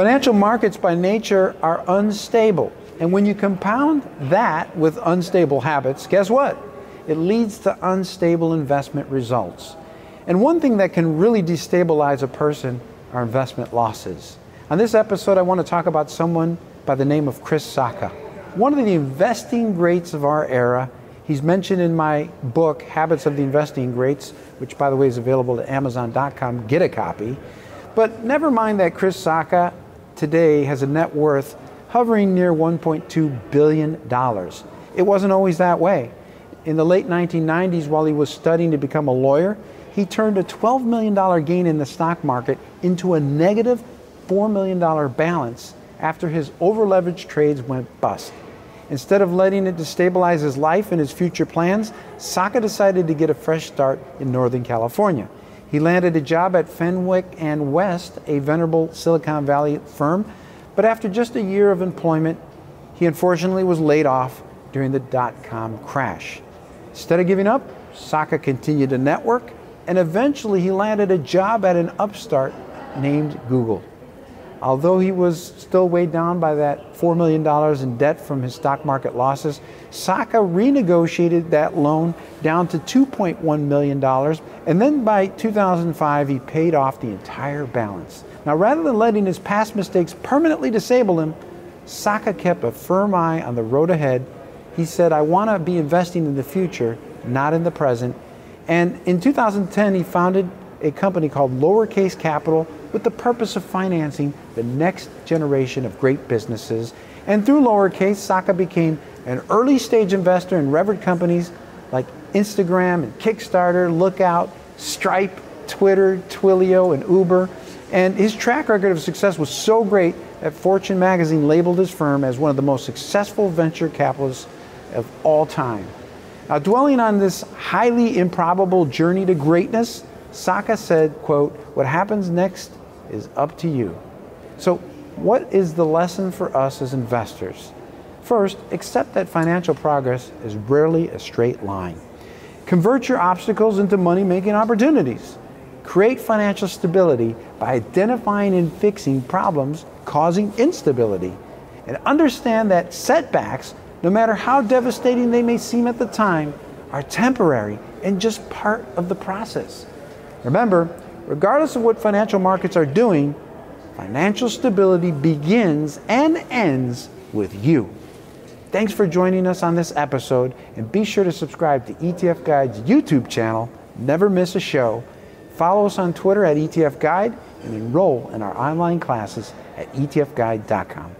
Financial markets by nature are unstable. And when you compound that with unstable habits, guess what? It leads to unstable investment results. And one thing that can really destabilize a person are investment losses. On this episode, I want to talk about someone by the name of Chris Saaca, one of the investing greats of our era. He's mentioned in my book, Habits of the Investing Greats, which, by the way, is available at Amazon.com. Get a copy. But never mind that Chris Saaca today has a net worth hovering near $1.2 billion. It wasn't always that way. In the late 1990s, while he was studying to become a lawyer, he turned a $12 million gain in the stock market into a negative $4 million balance after his over-leveraged trades went bust. Instead of letting it destabilize his life and his future plans, Saaca decided to get a fresh start in Northern California. He landed a job at Fenwick and West, a venerable Silicon Valley firm, but after just a year of employment, he unfortunately was laid off during the dot-com crash. Instead of giving up, Saaca continued to network, and eventually he landed a job at an upstart named Google. Although he was still weighed down by that $4 million in debt from his stock market losses, Saaca renegotiated that loan down to $2.1 million, and then by 2005 he paid off the entire balance. Now, rather than letting his past mistakes permanently disable him, Saaca kept a firm eye on the road ahead. He said, "I want to be investing in the future, not in the present." And in 2010 he founded a company called Lowercase Capital with the purpose of financing the next generation of great businesses. And through Lowercase, Saaca became an early stage investor in revered companies like Instagram and Kickstarter, Lookout, Stripe, Twitter, Twilio, and Uber. And his track record of success was so great that Fortune magazine labeled his firm as one of the most successful venture capitalists of all time. Now, dwelling on this highly improbable journey to greatness, Saaca said, quote, "What happens next is up to you." So what is the lesson for us as investors? First, accept that financial progress is rarely a straight line. Convert your obstacles into money-making opportunities. Create financial stability by identifying and fixing problems causing instability. And understand that setbacks, no matter how devastating they may seem at the time, are temporary and just part of the process. Remember, regardless of what financial markets are doing, financial stability begins and ends with you. Thanks for joining us on this episode, and be sure to subscribe to ETF Guide's YouTube channel. Never miss a show. Follow us on Twitter at ETF Guide and enroll in our online classes at etfguide.com.